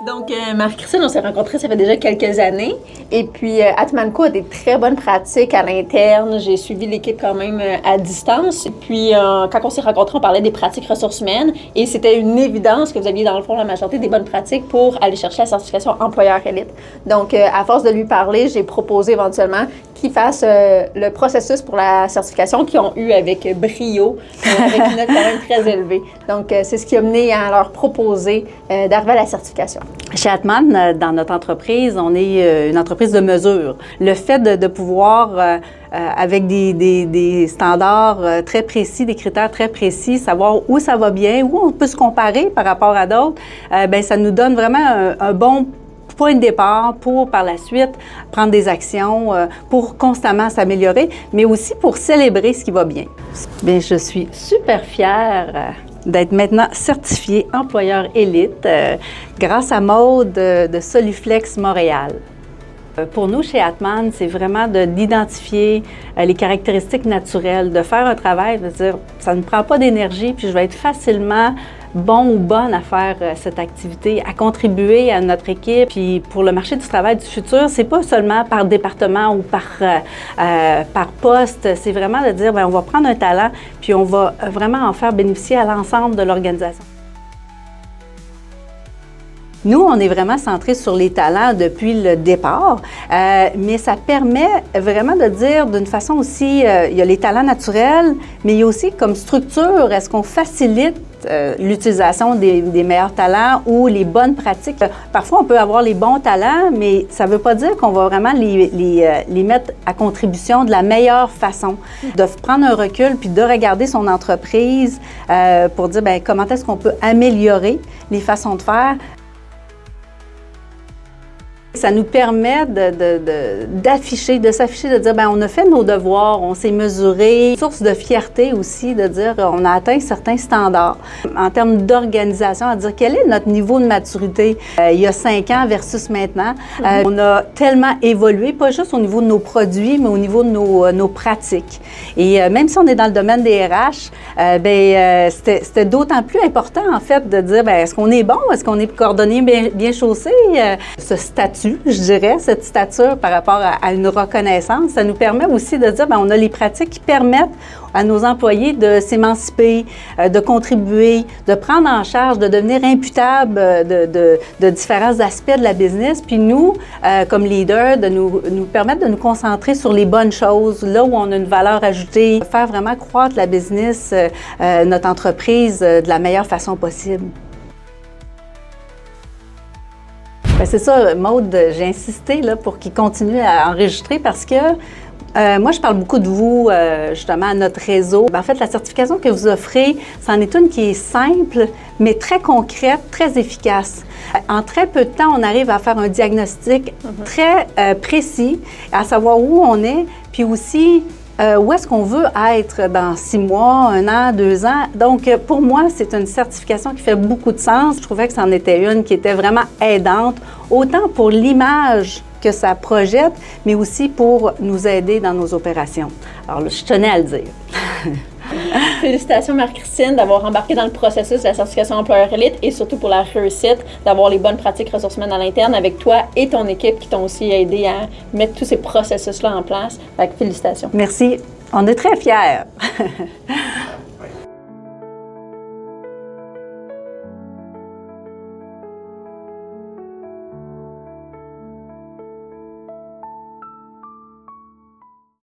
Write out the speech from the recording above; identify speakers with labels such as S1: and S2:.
S1: Donc, Marie-Christine, on s'est rencontrés, ça fait déjà quelques années. Et puis, Atmanco a des très bonnes pratiques à l'interne. J'ai suivi l'équipe quand même à distance. Et puis, quand on s'est rencontrés, on parlait des pratiques ressources humaines. Et c'était une évidence que vous aviez, dans le fond, la majorité des bonnes pratiques pour aller chercher la certification employeur élite. Donc, à force de lui parler, j'ai proposé éventuellement qu'ils fassent le processus pour la certification qu'ils ont eu avec brio, avec une note quand même très élevée. Donc, c'est ce qui a mené à leur proposer d'arriver à la certification.
S2: Chez Atman, dans notre entreprise, on est une entreprise de mesure. Le fait de pouvoir, avec des standards très précis, des critères très précis, savoir où ça va bien, où on peut se comparer par rapport à d'autres, bien, ça nous donne vraiment un bon point de départ pour, par la suite, prendre des actions, pour constamment s'améliorer, mais aussi pour célébrer ce qui va bien. Bien, je suis super fière d'être maintenant certifiée employeur élite grâce à Maude de Soluflex Montréal. Pour nous, chez Atman, c'est vraiment d'identifier les caractéristiques naturelles, de faire un travail, de dire ça ne prend pas d'énergie, puis je vais être facilement bon ou bonne à faire cette activité, à contribuer à notre équipe. Puis pour le marché du travail du futur, c'est pas seulement par département ou par poste, c'est vraiment de dire, bien, on va prendre un talent, puis on va vraiment en faire bénéficier à l'ensemble de l'organisation. Nous, on est vraiment centré sur les talents depuis le départ, mais ça permet vraiment de dire d'une façon aussi, il y a les talents naturels, mais il y a aussi comme structure, est-ce qu'on facilite l'utilisation des meilleurs talents ou les bonnes pratiques. Parfois, on peut avoir les bons talents, mais ça ne veut pas dire qu'on va vraiment les mettre à contribution de la meilleure façon. De prendre un recul puis de regarder son entreprise pour dire bien, comment est-ce qu'on peut améliorer les façons de faire. Ça nous permet d'afficher, de s'afficher, de dire, bien, on a fait nos devoirs, on s'est mesuré. Source de fierté aussi, de dire, on a atteint certains standards. En termes d'organisation, à dire, quel est notre niveau de maturité il y a 5 ans versus maintenant. On a tellement évolué, pas juste au niveau de nos produits, mais au niveau de nos pratiques. Et même si on est dans le domaine des RH, c'était d'autant plus important, en fait, de dire, bien, est-ce qu'on est bon? Est-ce qu'on est coordonné, bien chaussé? Ce statut, je dirais, cette stature par rapport à une reconnaissance, ça nous permet aussi de dire, bien, on a les pratiques qui permettent à nos employés de s'émanciper, de contribuer, de prendre en charge, de devenir imputables de différents aspects de la business. Puis nous, comme leaders, de nous permettre de nous concentrer sur les bonnes choses, là où on a une valeur ajoutée, faire vraiment croître la business, notre entreprise de la meilleure façon possible. Bien, c'est ça, Maude, j'ai insisté là, pour qu'il continue à enregistrer parce que moi, je parle beaucoup de vous, justement, à notre réseau. En fait, la certification que vous offrez, c'en est une qui est simple, mais très concrète, très efficace. En très peu de temps, on arrive à faire un diagnostic très précis, à savoir où on est, puis aussi où est-ce qu'on veut être dans 6 mois, 1 an, 2 ans. Donc, pour moi, c'est une certification qui fait beaucoup de sens. Je trouvais que c'en était une qui était vraiment aidante, autant pour l'image que ça projette, mais aussi pour nous aider dans nos opérations. Alors, là, je tenais à le dire.
S1: Félicitations, Marie-Christine, d'avoir embarqué dans le processus de la certification employeur élite et surtout pour la réussite, d'avoir les bonnes pratiques ressources humaines à l'interne avec toi et ton équipe qui t'ont aussi aidé à mettre tous ces processus-là en place. Fait que félicitations.
S2: Merci. On est très fiers.